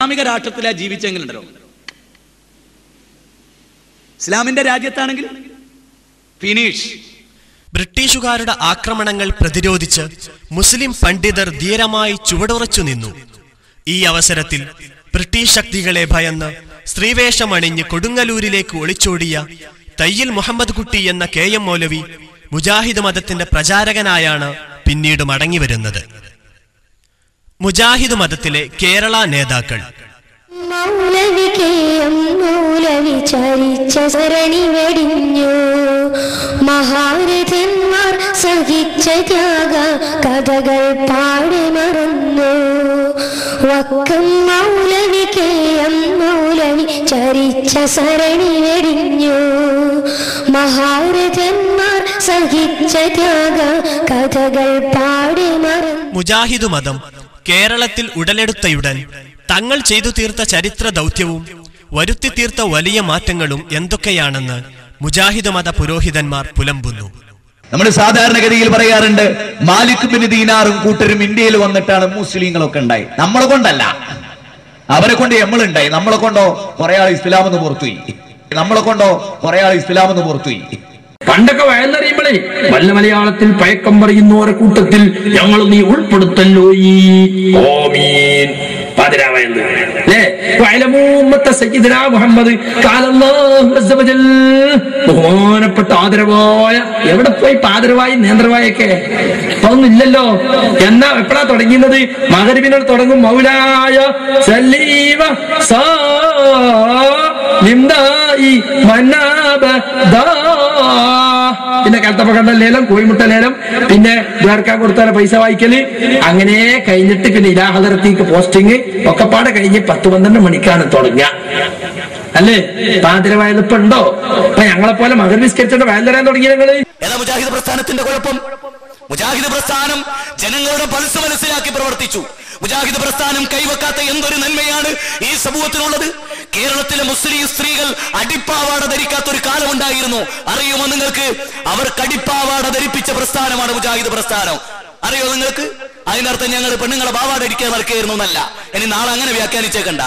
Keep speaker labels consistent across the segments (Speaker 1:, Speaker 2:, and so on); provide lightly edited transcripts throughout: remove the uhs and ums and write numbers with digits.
Speaker 1: ഇസ്ലാമിക രാഷ്ട്രത്തിലാ ജീവിച്ചെങ്കിലുണ്ടല്ലോ. ഇസ്ലാമിന്റെ രാജ്യത്താണെങ്കിൽ ഫിനിഷ്.
Speaker 2: ബ്രിട്ടീഷുകാരുടെ ആക്രമണങ്ങൾ പ്രതിരോധിച്ച് മുസ്ലിം പണ്ഡിതർ ധീരമായി ചുവടുറച്ചു നിന്നു. ഈ അവസരത്തിൽ ബ്രിട്ടീഷ് ശക്തികളെ ഭയന്ന് സ്ത്രീവേഷമണിഞ്ഞ് കൊടുങ്ങല്ലൂരിലേക്ക് ഒളിച്ചോടിയ തയ്യിൽ മുഹമ്മദ് കുട്ടി എന്ന KM മൗലവി മുജാഹിദ് മതത്തിന്റെ പ്രചാരകനായാണ് പിന്നീട് മടങ്ങിവരുന്നത്. മുജാഹിദ് മതത്തിലെ കേരള നേതാക്കൾ
Speaker 3: മൗലവി KM മൗലവി ചരിച്ച സരണി വെടിഞ്ഞു, മഹാരഥന്മാർ സഹിച്ച ത്യാഗ കഥകൾ പാടി മറന്നു. വക്കം മൗലവി KM മൗലവി ചരിച്ച സരണി വെടിഞ്ഞു, മഹാരഥന്മാർ സഹിച്ച ത്യാഗ കഥകൾ പാടി മറന്നു.
Speaker 2: മുജാഹിദ് മതം കേരളത്തിൽ ഉടലെടുത്തയുടൻ തങ്ങൾ ചെയ്തു തീർത്ത ചരിത്ര ദൗത്യവും വരുത്തി തീർത്ത വലിയ മാറ്റങ്ങളും എന്തൊക്കെയാണെന്ന് മുജാഹിദ് മത പുരോഹിതന്മാർ പുലമ്പുന്നു.
Speaker 4: നമ്മൾ സാധാരണഗതിയിൽ പറയാറുണ്ട്, മാലിക് ബിൻ ദീനാറും കൂട്ടരും ഇന്ത്യയിൽ വന്നിട്ടാണ് മുസ്ലിങ്ങളൊക്കെ ഉണ്ടായി. നമ്മളെ കൊണ്ടല്ല, അവരെ കൊണ്ട് നമ്മളുണ്ടായി. നമ്മളെ കൊണ്ടോ കുറെ ആൾ ഇസ്ലാമെന്ന് പുറത്തുപോയി.
Speaker 5: പണ്ടൊക്കെ വയലറിയുമ്പോഴേ വല്ല മലയാളത്തിൽ പഴക്കം പറയുന്നവരെ കൂട്ടത്തിൽ ഞങ്ങൾ നീ ഉൾപ്പെടുത്തല്ലോ. ഈ ഓമീൻ ബഹുമാനപ്പെട്ട ആദരവായ, എവിടെ പോയി പാദരവായി നേന്ത്രവായൊക്കെ അതൊന്നും ഇല്ലല്ലോ. എന്നാ എപ്പോഴാ തുടങ്ങിയത്? മഗ്‌രിബിനോട് തുടങ്ങും. മൗലായ സല്ലീവ സാ പിന്നെ കൽത്തപ്പക്കണ്ട ലേലം, കോഴിമുട്ട ലേലം, പിന്നെ വേർക്കാൻ കൊടുത്താൽ പൈസ വായിക്കല്, അങ്ങനെ കഴിഞ്ഞിട്ട് പിന്നെ ഇലാഹദർത്തിക്ക് പോസ്റ്റിങ് ഒക്കെ പാടെ കഴിഞ്ഞ് 10-12 മണിക്കാണ് തുടങ്ങുക. അല്ലേ? പാതിരവായത് ഇപ്പൊ ഉണ്ടോ? അപ്പൊ ഞങ്ങളെ പോലെ മകൻ വിസ്കരിച്ചിട്ട് വയൽ തരാൻ തുടങ്ങി ഞങ്ങള്.
Speaker 1: ഏതാ മുജാഹിദ് പ്രസ്ഥാനത്തിന്റെ കുഴപ്പം? മുജാഹിദ് പ്രസ്ഥാനം ജനങ്ങളുടെ പൾസ് മനസ്സിലാക്കി പ്രവർത്തിച്ചു. മുജാഹിദ് പ്രസ്ഥാനം കൈവെക്കാത്ത എന്തൊരു നന്മയാണ് ഈ സമൂഹത്തിനുള്ളത്. കേരളത്തിലെ മുസ്ലിം സ്ത്രീകൾ അടിപ്പാവാട ധരിക്കാത്ത ഒരു കാലമുണ്ടായിരുന്നു. അറിയുമോ നിങ്ങൾക്ക്? അവർ കടിപ്പാവാട ധരിപ്പിച്ച പ്രസ്ഥാനമാണ് മുജാഹിദ് പ്രസ്ഥാനം. അറിയോ നിങ്ങൾക്ക്? അതിനർത്ഥം ഞങ്ങൾ പെണ്ണുങ്ങളെ പാവാട ധരിക്കാൻ നടക്കുകയായിരുന്നു എന്നല്ല. ഇനി നാളെ അങ്ങനെ വ്യാഖ്യാനിച്ചേക്കണ്ട.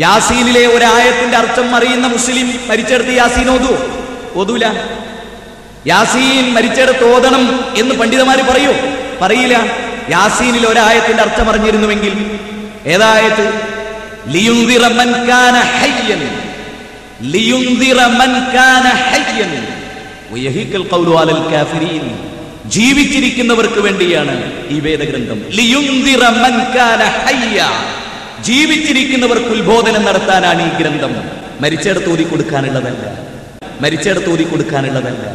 Speaker 4: യാസീനിലെ ഒരായത്തിന്റെ അർത്ഥം അറിയുന്ന മുസ്ലിം മരിച്ചെടുത്ത് യാസീൻ ഓതൂല. യാസീൻ മരിച്ചെടുത്ത് ഓതണം എന്ന് പണ്ഡിതന്മാര് പറയൂ? പറയില്ല. യാസീനിൽ ഒരായത്തിന്റെ അർത്ഥം അറിഞ്ഞിരുന്നുവെങ്കിൽ ഏതായത്? ലിയുൻദിറ മൻ കാന ഹയ്യൻ, ലിയുൻദിറ മൻ കാന ഹയ്യൻ വയഹിഖൽ ഖൗലു അലൽ കാഫിരീൻ. ജീവിച്ചിരിക്കുന്നവർക്ക് വേണ്ടിയാണ് ഈ വേദഗ്രന്ഥം. ലിയുൻദിറ മൻ കാന ഹയ്യ, ജീവിച്ചിരിക്കുന്നവർക്ക് ഉത്ബോധനം നടത്താനാണ് ഈ ഗ്രന്ഥം. മരിച്ചെടുത്ത് ഓതി കൊടുക്കാനുള്ളതല്ല, മരിച്ചെടുത്ത് ഓതി കൊടുക്കാനുള്ളതല്ല.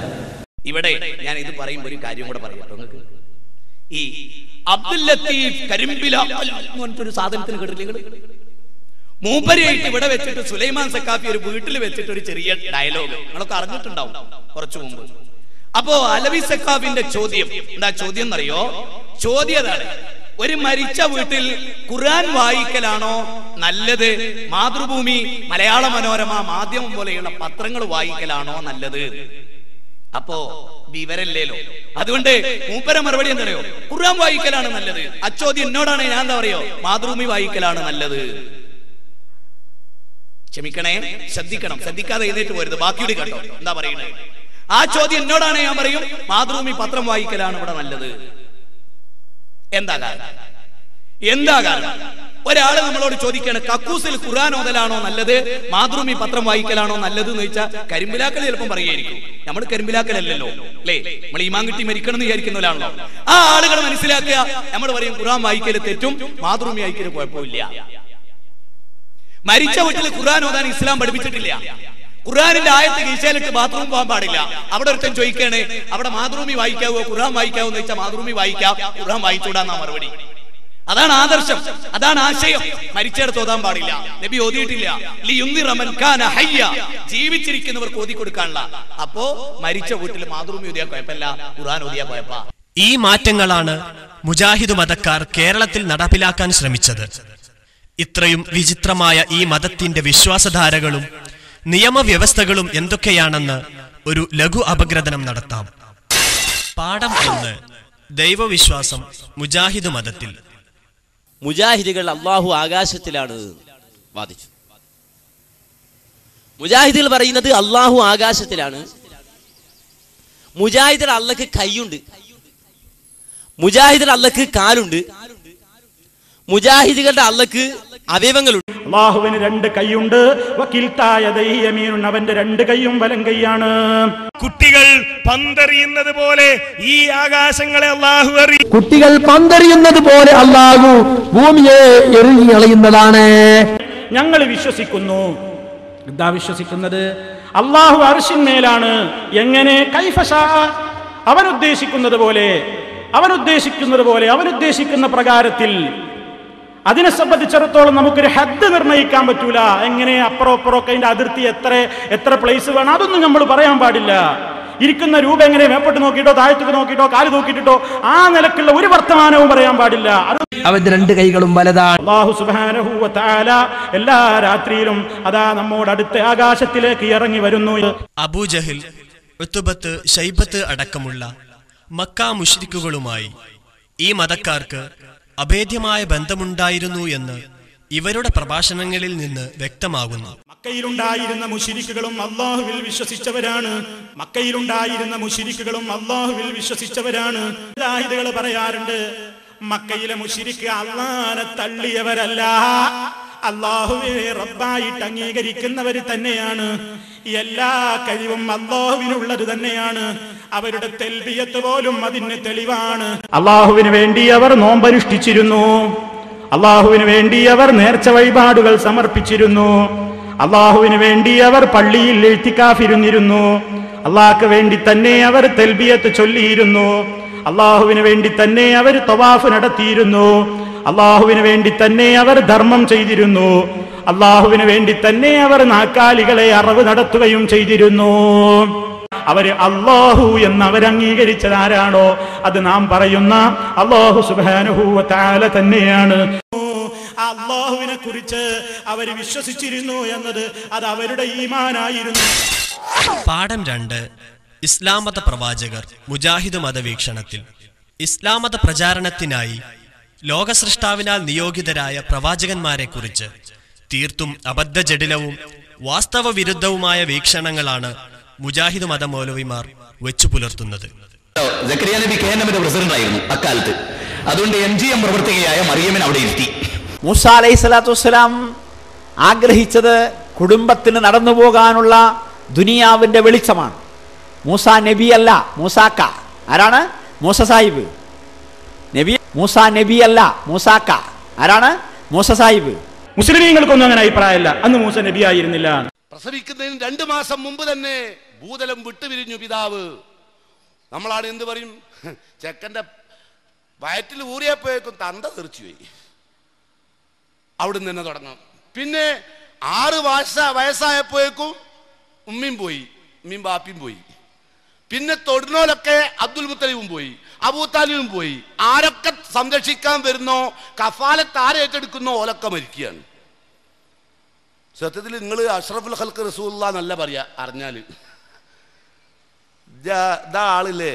Speaker 1: ഇവിടെ ഞാൻ ഇത് പറയുമ്പോൾ ഒരു കാര്യം കൂടെ പറയാം നിങ്ങൾക്ക്. ഈ അബ്ദുൽ ലത്തീഫ് കരിമ്പിലാക്കൽ എന്ന് പറഞ്ഞൊരു സാധനത്തിന് കേട്ടില്ലേ? മൂപ്പരെയായിട്ട് ഇവിടെ വെച്ചിട്ട് സുലൈമാൻ സക്കാഫി ഒരു വീട്ടിൽ വെച്ചിട്ട് ഒരു ചെറിയ ഡയലോഗ് നിങ്ങളൊക്കെ അറിഞ്ഞിട്ടുണ്ടാവും കുറച്ചു മുമ്പ്. അപ്പോ അലവി സക്കാഫിന്റെ ചോദ്യം എന്താ? ചോദ്യം എന്നറിയോ? ചോദ്യം അതാണ്, ഒരു മരിച്ച വീട്ടിൽ ഖുർആൻ വായിക്കലാണോ നല്ലത്, മാതൃഭൂമി, മലയാള മനോരമ, മാധ്യമം പോലെയുള്ള പത്രങ്ങൾ വായിക്കലാണോ നല്ലത്? അപ്പോ വിവരല്ലേലോ. അതുകൊണ്ട് മൂപ്പര മറുപടി എന്തറിയോ? ഖുർആൻ വായിക്കലാണ് നല്ലത്. അച്ചോദ്യം എന്നോടാണ്, ഞാൻ എന്താ പറയോ? മാതൃഭൂമി വായിക്കലാണ് നല്ലത്. ക്ഷമിക്കണേ, ശ്രദ്ധിക്കണം, ശ്രദ്ധിക്കാതെ എഴുന്നേറ്റ് പോരുത്. ബാക്കിയോട് കേട്ടോ എന്താ പറയുന്നത്. ആ ചോദ്യം എന്നോടാണ്, ഞാൻ പറയും മാതൃഭൂമി പത്രം വായിക്കലാണ് ഇവിടെ നല്ലത്. എന്താ കാരണം? എന്താ കാരണം? ഒരാള് നമ്മളോട് ചോദിക്കാണ്, കക്കൂസിൽ ഖുർആൻ ഓതലാണോ നല്ലത്, മാതൃഭൂമി പത്രം വായിക്കലാണോ നല്ലത് എന്ന് ചോദിച്ചാൽ കരിമ്പിലാക്കൽ ചിലപ്പം പറയുമായിരിക്കും. നമ്മൾ കരിമ്പിലാക്കലല്ലോ അല്ലേ? നമ്മൾ ഈമാൻ കിട്ടി മരിക്കണം എന്ന് വിചാരിക്കുന്നവരാണല്ലോ. ആ ആളുകൾ മനസ്സിലാക്കുക, നമ്മൾ പറയും ഖുർആൻ വായിക്കല് തെറ്റും, മാതൃഭൂമി വായിക്കല് കുഴപ്പമില്ല. മരിച്ച വീട്ടിൽ ഖുർആൻ ഓതാൻ ഇസ്ലാം പഠിപ്പിച്ചിട്ടില്ല. ഖുർആനിന്റെ ആയത്ത് കീശയിലിട്ട് ബാത്റൂം പോകാൻ പാടില്ല. അവിടെ ഒരുത്തൻ ചോദിക്കാണ്, അവിടെ മാതൃഭൂമി വായിക്കാവോ ഖുർആൻ വായിക്കാവോ എന്ന് ചോദിച്ചാൽ മാതൃഭൂമി വായിക്കാം, ഖുർആൻ വായിച്ചൂടാന്നാ മറുപടി. അതാണ് ആദർശം, അതാണ് ആശയം. മരിച്ചെടുത്ത് ഓതാൻ പാടില്ല, നബി ഓതിയിട്ടില്ല. ലിയുൻദിറ മൻ കാന ഹയ്യ, ജീവിച്ചിരിക്കുന്നവർക്ക് ഓതി കൊടുക്കാനുള്ള. അപ്പോ മരിച്ച വീട്ടിൽ മാതൃഭൂമി ഓതിയാ കുഴപ്പമില്ല, ഖുർആൻ ഓതിയാ കുഴപ്പ.
Speaker 2: ഈ മാറ്റങ്ങളാണ് മുജാഹിദ് മതക്കാർ കേരളത്തിൽ നടപ്പിലാക്കാൻ ശ്രമിച്ചത്. ഇത്രയും വിചിത്രമായ ഈ മതത്തിന്റെ വിശ്വാസധാരകളും നിയമവ്യവസ്ഥകളും എന്തൊക്കെയാണെന്ന് ഒരു ലഘു അപഗ്രഥനം നടത്താം. പാഠം 1. ദൈവവിശ്വാസം മുജാഹിദ് മതത്തിൽ.
Speaker 6: മുജാഹിദുകൾ അള്ളാഹു ആകാശത്തിലാണ് വാദിച്ചു. മുജാഹിദുകൾ പറയുന്നത് അള്ളാഹു ആകാശത്തിലാണ്. മുജാഹിദുൽ അള്ളക്ക് കൈയുണ്ട്, മുജാഹിദുൽ അള്ളക്ക് കാലുണ്ട്, മുജാഹിദുകളുടെ അള്ളക്ക് അവയവങ്ങളുണ്ട്.
Speaker 7: അല്ലാഹുവിന് രണ്ട് കൈയുണ്ട്, അവന്റെ രണ്ട് കൈയും വലം കൈയാണ്.
Speaker 8: കുട്ടികൾ പന്തെറിയുന്നത് പോലെ ഈ ആകാശങ്ങളെ അല്ലാഹു എറിയും.
Speaker 5: കുട്ടികൾ പന്തെറിയുന്നത് പോലെ അല്ലാഹു ഭൂമിയെ എറിഞ്ഞു കളയുന്നതാണ്.
Speaker 7: ഞങ്ങൾ വിശ്വസിക്കുന്നു. എന്താ വിശ്വസിക്കുന്നത്? അല്ലാഹു അർശിന്മേലാണ്. എങ്ങനെ? കൈഫശാ, അവൻ ഉദ്ദേശിക്കുന്നത് പോലെ, അവൻ ഉദ്ദേശിക്കുന്ന പ്രകാരത്തിൽ. അതിനെ സംബന്ധിച്ചിടത്തോളം നമുക്കൊരു ഹദ് നിർണ്ണയിക്കാൻ പറ്റൂല. എങ്ങനെ അപ്പുറമൊക്കെ അതിന്റെ അതിർത്തി എത്ര പ്ലേസ് വേണം അതൊന്നും നമ്മൾ പറയാൻ പാടില്ല. ഇരിക്കുന്ന രൂപ എങ്ങനെ മേപ്പോട്ട് നോക്കിയിട്ടോ താഴത്തേക്ക് നോക്കിയിട്ടോ കാല് നോക്കിയിട്ടോ ആ നിലക്കുള്ള ഒരു വർത്തമാനവും പറയാൻ പാടില്ല.
Speaker 5: അവന്റെ രണ്ട് കൈകളും വലതാണ്.
Speaker 7: അല്ലാഹു സുബ്ഹാനഹു വ തആല എല്ലാ രാത്രിയിലും അതാ നമ്മോട് അടുത്ത ആകാശത്തിലേക്ക് ഇറങ്ങി വരുന്നു.
Speaker 2: അബൂജഹിൽ, ഉത്ബത്ത്, ശൈബത്ത് അടക്കമുള്ള മക്ക മുശ്രിക്കുകളുമായി ഈ മതക്കാർക്ക് അഭേദ്യമായ ബന്ധമുണ്ടായിരുന്നു എന്ന് ഇവരുടെ പ്രഭാഷണങ്ങളിൽ നിന്ന് വ്യക്തമാകുന്നു.
Speaker 7: മക്കയിലുണ്ടായിരുന്ന മുശ്രിക്കുകളും അല്ലാഹുവിൽ വിശ്വസിച്ചവരാണ്. മുജാഹിദുകൾ പറയാറുണ്ട്, മക്കയിലെ മുശ്രിക്ക് അല്ലാഹനെ തള്ളിയവരല്ല, അല്ലാഹുവെ റബ്ബായിട്ട് അംഗീകരിക്കുന്നവർ തന്നെയാണ്. എല്ലാ കഴിവും അല്ലാഹുവിനുള്ളത് തന്നെയാണ്. അവരുടെ തൽബിയത്ത് പോലും അതിന് തെളിവാണ്. അല്ലാഹുവിന് വേണ്ടി അവർ നോമ്പനുഷ്ഠിച്ചിരുന്നു, അല്ലാഹുവിന് വേണ്ടി അവർ നേർച്ച വഴിപാടുകൾ സമർപ്പിച്ചിരുന്നു, അല്ലാഹുവിന് വേണ്ടി അവർ പള്ളിയിൽ ഇഴ്തികാഫിരുന്നിരുന്നു, അല്ലാഹുവിന് വേണ്ടി തന്നെ അവർ തൽബിയത്ത് ചൊല്ലിയിരുന്നു, അല്ലാഹുവിന് വേണ്ടി തന്നെ അവർ തവാഫ് നടത്തിയിരുന്നു, അല്ലാഹുവിന് വേണ്ടി തന്നെ അവർ ധർമ്മം ചെയ്തിരുന്നു, അല്ലാഹുവിന് വേണ്ടി തന്നെ അവർ നാക്കാലികളെ അറവ് നടത്തുകയും ചെയ്തിരുന്നു. അവര് അല്ലാഹു എന്ന് അവരംഗീകരിച്ചത് ആരാണോ അത് നാം പറയുന്ന അല്ലാഹു സുബ്ഹാനഹു വ തആല തന്നെയാണ്. അല്ലാഹുവിനെ കുറിച്ച് അവർ വിശ്വസിച്ചിരുന്നു എന്നത് അത് അവരുടെ ഈമാനായിരുന്നു.
Speaker 2: പാഠം 2. ഇസ്ലാം മത പ്രവാചകർ മുജാഹിദ് മതവീക്ഷണത്തിൽ. ഇസ്ലാം മത പ്രചാരണത്തിനായി ലോകസൃഷ്ടാവിനാൽ നിയോഗിതരായ പ്രവാചകന്മാരെ കുറിച്ച് തീർത്തും അബദ്ധജടിലവും വാസ്തവ വിരുദ്ധവുമായ വീക്ഷണങ്ങളാണ് മുജാഹിദ് മത മൗലവിമാർ വെച്ചു പുലർത്തുന്നത്.
Speaker 4: സക്കരിയ നബി KNMന്റെ പ്രസിഡന്റ് ആയിരുന്നു അക്കാലത്ത്. അതുകൊണ്ട് MGM പ്രവർത്തകയായ മറിയമിനെ അവിടെ ഇരുത്തി.
Speaker 1: മൂസ അലൈഹി സ്വലാത്തു വസ്സലാം ആഗ്രഹിച്ചത് കുടുംബത്തിന് നടന്നു പോകാനുള്ള ദുനിയാവിന്റെ വെളിച്ചമാണ്. മൂസ നബിയല്ല, മൂസാക്ക. ആരാണ്? മൂസ സാഹിബ്. നബി മൂസ നബിയല്ല, മൂസാക്ക. ആരാണ്? മൂസ സാഹിബ്.
Speaker 7: മുസ്ലിമീങ്ങൾക്കൊന്നും അങ്ങനെ അഭിപ്രായമല്ല. അന്ന് മൂസ നബി ആയിരുന്നില്ല.
Speaker 9: പ്രസവിക്കുന്നതിന് 2 മാസം മുമ്പ് തന്നെ ഭൂതലം വിട്ടുപിരിഞ്ഞു പിതാവ്. നമ്മളാണ് എന്ത് പറയും? ചെക്കൻ്റെ വയറ്റിൽ ഊറിയപ്പോഴേക്കും തന്ത തെറിച്ചുപോയി. അവിടുന്ന് തന്നെ തുടങ്ങാം. പിന്നെ 6 വയസ്സായപ്പോഴേക്കും ഉമ്മയും പോയി, ഉമ്മയും ബാപ്പിയും പോയി. പിന്നെ തൊടുന്നോലൊക്കെ അബ്ദുൽ മുത്തലിബും പോയി, അബൂതാലിബും പോയി. ആരൊക്കെ സംരക്ഷിക്കാൻ വരുന്നോ, കഫാലത്ത് ആരേറ്റെടുക്കുന്നോ ഓലൊക്കെ മരിക്കുകയാണ്. സത്യത്തിൽ നിങ്ങൾ അഷ്റഫുൽ ഖൽഖ് റസൂലുള്ളാഹി എന്നല്ല പറയാ. അറിഞ്ഞാൽ ഇതാ ആളില്ലേ,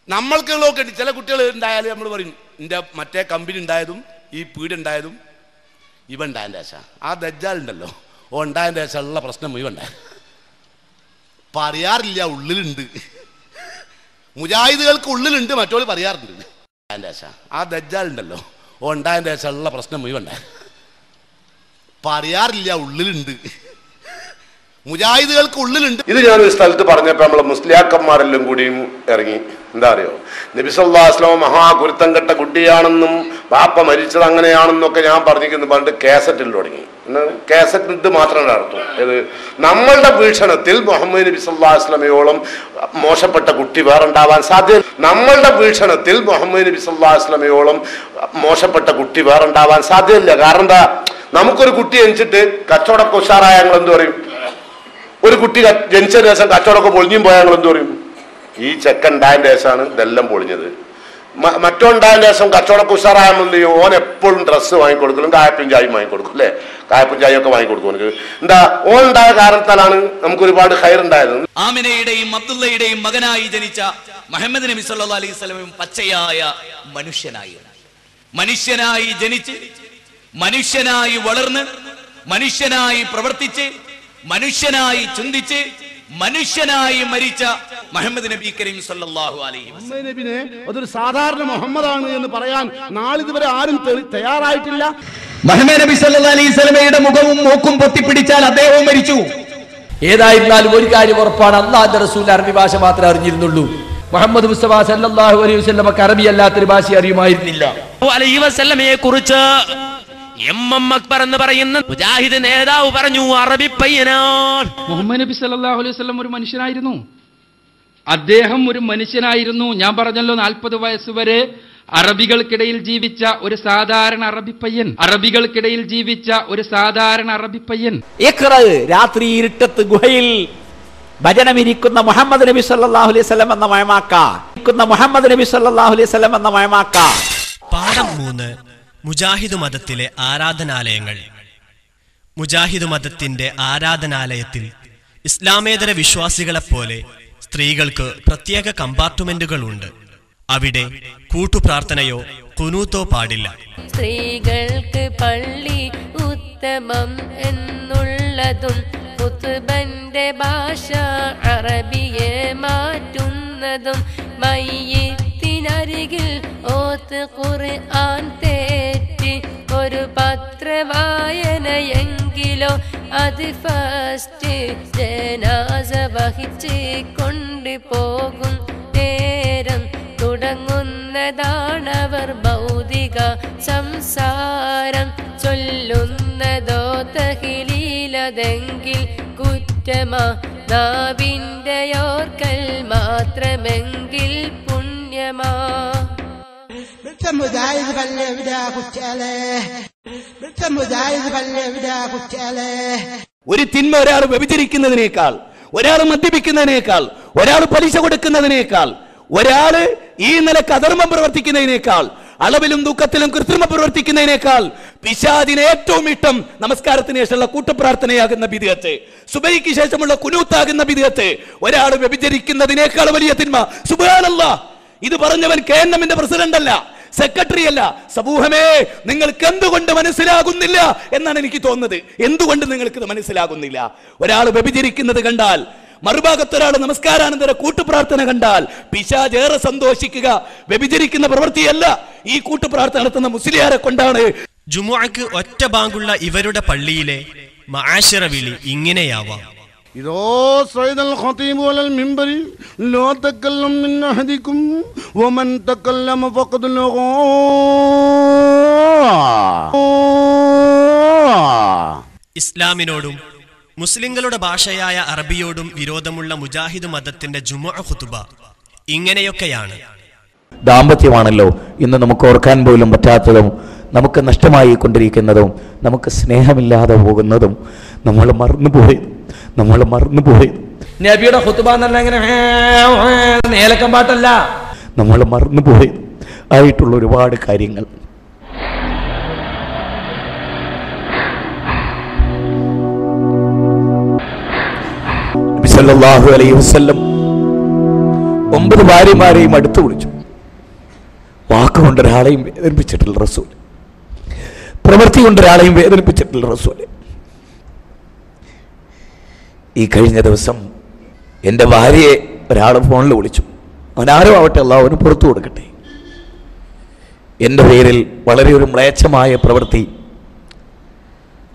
Speaker 9: നമ്മൾക്കുള്ളതൊക്കെ ഉണ്ട്. ചില കുട്ടികൾ ഉണ്ടായാലും നമ്മൾ പറയും എൻ്റെ മറ്റേ കമ്പനി ഉണ്ടായതും ഈ പീടുണ്ടായതും ഇവ ഉണ്ടായതിൻ്റെ ശേഷം. ആ ദജ്ജാലുണ്ടല്ലോ, ഓ ഉണ്ടായതിൻ്റെ ശേഷം ഉള്ള പ്രശ്നം ഇവ ഉണ്ടായ പറയാറില്ല, ഉള്ളിലുണ്ട്. മുജാഹിദുകൾക്ക് ഉള്ളിലുണ്ട്, മറ്റോൾ പറയാറുണ്ട്. അതിൻ്റെ ശേഷം ആ ദജ്ജാലുണ്ടല്ലോ, ഓ ഉണ്ടായതിൻ്റെ ശേഷം ഉള്ള പ്രശ്നം ഇവ ഉണ്ടായ പറയാറില്ല, ഉള്ളിലുണ്ട്. മുജാഹിദുകൾക്ക് ഉള്ളിലുണ്ട്.
Speaker 10: ഇത് ഞാനൊരു സ്ഥലത്ത് പറഞ്ഞപ്പോൾ നമ്മളെ മുസ്ലിയാക്കന്മാരെല്ലാം കൂടിയും ഇറങ്ങി. എന്താ അറിയോ, നബി സല്ലല്ലാഹു അലൈഹി വസല്ലം മഹാഗുരുത്തം കെട്ട കുട്ടിയാണെന്നും ബാപ്പ മരിച്ചത് അങ്ങനെയാണെന്നൊക്കെ ഞാൻ പറഞ്ഞിരിക്കുന്നു പറഞ്ഞിട്ട് കാസറ്റിൽ തുടങ്ങി. കാസറ്റ് ഇത് മാത്രമല്ല അർത്ഥം. ഇത് നമ്മളുടെ വീക്ഷണത്തിൽ മുഹമ്മദ് നബി സല്ലല്ലാഹു അലൈഹി വസല്ലമയോളം മോശപ്പെട്ട കുട്ടി വേറെ ഉണ്ടാവാൻ സാധ്യത. നമ്മളുടെ വീക്ഷണത്തിൽ മുഹമ്മദ് നബി സല്ലല്ലാഹു അലൈഹി വസല്ലമയോളം മോശപ്പെട്ട കുട്ടി വേറെ ഉണ്ടാവാൻ സാധ്യതയില്ല. കാരണം എന്താ, നമുക്കൊരു കുട്ടി ജനിച്ചിട്ട് കച്ചവടമൊക്കെ ഉഷാറായ ഞങ്ങൾ എന്ത് പറയും? ഒരു കുട്ടി ജനിച്ചതിന് ശേഷം കച്ചവടമൊക്കെ പൊളിഞ്ഞും പോയാൽ ഞങ്ങൾ എന്ത് പറയും? ഈ ചെക്കൻ ഉണ്ടായതിൻ്റെ ശേഷമാണ് ഇതെല്ലാം പൊളിഞ്ഞത്. മറ്റോണ്ടായതിൻ്റെ ശേഷം കച്ചവടമൊക്കെ ഉഷാറായാൽ ഓൻ എപ്പോഴും ഡ്രസ്സ് വാങ്ങിക്കൊടുക്കലും കായപ്പും ചായയും വാങ്ങിക്കൊടുക്കും അല്ലേ? കായപ്പും ചായയൊക്കെ വാങ്ങിക്കൊടുക്കും. എനിക്ക് എന്താ, ഓൻ ഉണ്ടായ കാരണത്താലാണ് നമുക്ക് ഒരുപാട് ഖൈർ ഉണ്ടായത്.
Speaker 1: ആമിനയുടെയും അബ്ദുള്ളയുടെയും മകനായി ജനിച്ച മുഹമ്മദ് നബി സല്ലല്ലാഹു അലൈഹി വസല്ലം പച്ചയായ മനുഷ്യനായിരുന്നു. മനുഷ്യനായി ജനിച്ച്, മനുഷ്യനായി വളർന്ന്, മനുഷ്യനായി പ്രവർത്തിച്ച്, മനുഷ്യനായി ചിന്തിച്ച്, മനുഷ്യനായി മരിച്ച മുഹമ്മദ് നബി കരീം സല്ലല്ലാഹു അലൈഹി വസല്ലം.
Speaker 9: മുഹമ്മദ് നബിനെ അതൊരു സാധാരണ മുഹമ്മദാണ് എന്ന് പറയാൻ നാളിതുവരെ ആരും തയ്യാറായിട്ടില്ല.
Speaker 4: മുഹമ്മദ് നബി സല്ലല്ലാഹു അലൈഹി വസല്ലമയുടെ മുഖവും മൂക്കും പൊത്തിപ്പിടിച്ചാൽ അദ്ദേഹവും മരിച്ചു.
Speaker 5: ഏതായിരുന്നാലും ഒരു കാര്യം ഉറപ്പാണ്, അല്ലാഹുവിന്റെ റസൂൽ അറബി ഭാഷ മാത്രമേ അറിഞ്ഞിരുന്നുള്ളൂ. മുഹമ്മദ് മുസ്തഫ സല്ലല്ലാഹു അലൈഹി വസല്ലമക്ക് അറബി അല്ലാത്തൊരു ഭാഷ അറിയുമായിരുന്നില്ല.
Speaker 6: അലൈഹി വസല്ലമയെ കുറിച്ച് എം അക്ബർ എന്ന് പറയുന്ന മുജാഹിദ് നേതാവ് പറഞ്ഞു, അറബി പയ്യനാണ്.
Speaker 11: മുഹമ്മദ് നബി സല്ലല്ലാഹു അലൈഹി വസല്ലം ഒരു മനുഷ്യനായിരുന്നു. അദ്ദേഹം ഒരു മനുഷ്യനായിരുന്നു. ഞാൻ പറഞ്ഞല്ലോ 40 വയസ്സ് വരെ അറബികൾക്കിടയിൽ ജീവിച്ച ഒരു സാധാരണ അറബി പയ്യൻ. അറബികൾക്കിടയിൽ ജീവിച്ച ഒരു സാധാരണ അറബി പയ്യൻ.
Speaker 12: രാത്രി ഇരുട്ടത്ത് ഗുഹയിൽ ഭജനമിരിക്കുന്ന മുഹമ്മദ് നബി സല്ലല്ലാഹു അലൈഹി വസല്ലം എന്ന മഴമാക്ക. മുഹമ്മദ് നബി സല്ലല്ലാഹു അലൈഹി വസല്ലം എന്ന മഴമാക്ക.
Speaker 2: പാഠം 3. മുജാഹിദ് മതത്തിലെ ആരാധനാലയങ്ങൾ. മുജാഹിദ് മതത്തിന്റെ ആരാധനാലയത്തിൽ ഇസ്ലാമേതര വിശ്വാസികളെപ്പോലെ സ്ത്രീകൾക്ക് പ്രത്യേക കമ്പാർട്ട്മെന്റുകളുണ്ട്. അവിടെ കൂട്ടുപ്രാർത്ഥനയോ ഖുനൂത്തോ പാടില്ല.
Speaker 13: സ്ത്രീകൾക്ക് പള്ളി ഉത്തമം എന്നുള്ളതും ഖുത്ബന്റെ ഭാഷ അറബിയെ മാറ്റുന്നതും മയ്യിത്തിനരികിൽ ഓത്ത് ഖുർആൻ തെറ്റി ഒരു പത്രവായനയെങ്കിലോ അത് ഫസ്റ്റ് ജനാസ വഹിച്ച് കൊണ്ടുപോകും നേരം തുടങ്ങുന്നതാണവർ ഭൗതിക സംസാരം. ചൊല്ലുന്നതോ തഹ്ലീലതെങ്കിൽ കുറ്റമാ, നാവിന്റെ ഓർക്കൽ മാത്രമെങ്കിൽ പുണ്യമാ.
Speaker 1: ഒരു തിന്മ ഒരാൾ വ്യഭിചരിക്കുന്നതിനേക്കാൾ, ഒരാൾ മദ്യപിക്കുന്നതിനേക്കാൾ, ഒരാൾ പലിശ കൊടുക്കുന്നതിനേക്കാൾ, ഒരാള് ഈ നിലക്ക് അധർമ്മം പ്രവർത്തിക്കുന്നതിനേക്കാൾ, അളവിലും ദുഃഖത്തിലും കൃത്രിമ പ്രവർത്തിക്കുന്നതിനേക്കാൾ പിശാചിന് ഏറ്റവും ഇഷ്ടം നമസ്കാരത്തിന് ശേഷമുള്ള കൂട്ടപ്രാർത്ഥനയാകുന്ന ബിദ്അത്ത്, സുബഹിക്ക് ശേഷമുള്ള കുനൂത്താകുന്ന ബിദ്അത്ത്. ഒരാൾ വ്യഭിചരിക്കുന്നതിനേക്കാൾ വലിയ തിന്മ. സുബ്ഹാനല്ലാഹ്, ഇത് പറഞ്ഞവൻ KNMന്റെ പ്രസിഡന്റ് അല്ല, സെക്രട്ടറി അല്ല. സമൂഹമേ, നിങ്ങൾക്ക് എന്തുകൊണ്ട് മനസ്സിലാകുന്നില്ല എന്നാണ് എനിക്ക് തോന്നുന്നത്. എന്തുകൊണ്ട് നിങ്ങൾക്ക് ഇത് മനസ്സിലാകുന്നില്ല? ഒരാൾ വ്യഭിചരിക്കുന്നത് കണ്ടാൽ, മറുഭാഗത്ത് ഒരാൾ നമസ്കാരാനന്തര കൂട്ടുപ്രാർത്ഥന കണ്ടാൽ പിശാച് ഏറെ സന്തോഷിക്കുക. വ്യഭിചരിക്കുന്ന പ്രവൃത്തിയല്ല, ഈ കൂട്ടുപ്രാർത്ഥന നടത്തുന്ന മുസ്ലിയാരെ കൊണ്ടാണ്.
Speaker 2: ജുമുഅക്ക് ഒറ്റ ബാങ്കുള്ള ഇവരുടെ പള്ളിയിലെ മആശിറ വിളി ഇങ്ങനെയാവാം.
Speaker 9: إذا صعد الخطيب على المنبر لا تكلم من أحدكم ومن تكلم فقد لغى.
Speaker 2: ഇസ്ലാമിനോടും മുസ്ലിങ്ങളുടെ ഭാഷയായ അറബിയോടും വിരോധമുള്ള മുജാഹിദ് മതത്തിന്റെ ജുമുഅ ഖുതുബ ഇങ്ങനെയൊക്കെയാണ്.
Speaker 4: ദാമ്പത്യമാണല്ലോ ഇന്ന് നമുക്ക് ഓർക്കാൻ പോലും പറ്റാത്തതും, നമുക്ക് നഷ്ടമായി കൊണ്ടിരിക്കുന്നതും, നമുക്ക് സ്നേഹമില്ലാതെ പോകുന്നതും, നമ്മൾ മറന്നുപോയത്.
Speaker 5: നബിയുടെ ഖുതുബ എന്നല്ല ഇങ്ങനെ നേലക്കം പാട്ടല്ല,
Speaker 4: നമ്മൾ മറന്നുപോയത് ആയിട്ടുള്ള ഒരുപാട് കാര്യങ്ങൾ. നബി സല്ലല്ലാഹു അലൈഹി വസല്ലം 9 ഭാര്യമാരെയും അടുത്ത് വിളിച്ചു. വാക്കുകൊണ്ട് ഒരാളെയും വേദനിപ്പിച്ചിട്ടുള്ള റസൂൽ, പ്രവൃത്തി കൊണ്ട് ഒരാളെയും വേദനിപ്പിച്ചിട്ടുള്ള റസൂൽ. ഈ കഴിഞ്ഞ ദിവസം എൻ്റെ ഭാര്യയെ ഒരാൾ ഫോണിൽ വിളിച്ചു. അവനാരോ ആവട്ടെ, അല്ലാഹു അവന് പുറത്തു കൊടുക്കട്ടെ. എൻ്റെ പേരിൽ വളരെ ഒരു മ്ലേച്ഛമായ പ്രവൃത്തി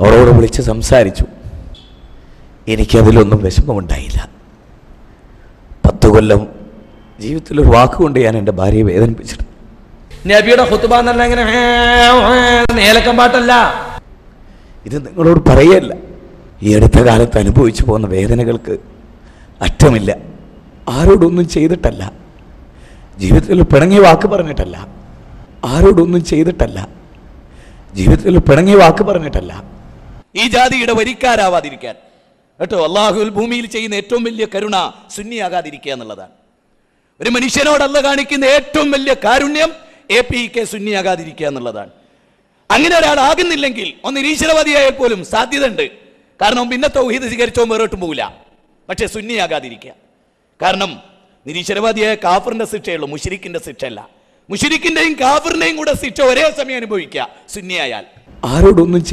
Speaker 4: അവളോട് വിളിച്ച് സംസാരിച്ചു. എനിക്കതിലൊന്നും വിഷമമുണ്ടായില്ല. 10 കൊല്ലം ജീവിതത്തിലൊരു വാക്കുകൊണ്ട് ഞാൻ എൻ്റെ ഭാര്യയെ വേദനിപ്പിച്ചിട്ടുണ്ട്.
Speaker 5: നബിയുടെ ഖുതുബ എന്നല്ല ഇങ്ങനെ നേലക്കം പാട്ടല്ല.
Speaker 4: ഇത് നിങ്ങളോട് പറയല്ല. ഈ അടുത്ത കാലത്ത് അനുഭവിച്ചു പോകുന്ന വേദനകൾക്ക് അറ്റമില്ല. ആരോടൊന്നും ചെയ്തിട്ടല്ല, ജീവിതത്തിൽ പിണങ്ങിയ വാക്ക് പറഞ്ഞിട്ടല്ല, ആരോടൊന്നും ചെയ്തിട്ടല്ല, ജീവിതത്തിൽ പിണങ്ങിയ വാക്ക് പറഞ്ഞിട്ടല്ല.
Speaker 1: ഈ ജാതിയുടെ വരിക്കാരാവാതിരിക്കാൻ കേട്ടോ. അള്ളാഹുൽ ഭൂമിയിൽ ചെയ്യുന്ന ഏറ്റവും വലിയ കരുണ സുന്നിയാകാതിരിക്കുക എന്നുള്ളതാണ്. ഒരു മനുഷ്യനോട് അല്ല കാണിക്കുന്ന ഏറ്റവും വലിയ കാരുണ്യം APK സുന്നിയാകാതിരിക്കുക എന്നുള്ളതാണ്. അങ്ങനെ ഒരാളാകുന്നില്ലെങ്കിൽ ഒന്ന് നിരീശ്വരവാദിയായാൽ പോലും സാധ്യത ഉണ്ട്. കാരണം പിന്നെ തൗഹീദ് സ്വീകരിച്ചോ വേറോട്ടും പോകില്ല. പക്ഷെ സുന്നിയാകാതിരിക്കുക. കാരണം നിരീശ്വരവാദിയായ കാഫറിന്റെ ശിക്ഷയുള്ളൂ, മുശ്രിക്കിന്റെ ശിക്ഷയല്ല. മുശ്രിക്കിന്റെയും കാഫിറിന്റെയും കൂടെ ശിക്ഷ ഒരേ സമയം അനുഭവിക്കുക സുന്നിയായാൽ.
Speaker 4: ആരോടൊന്നും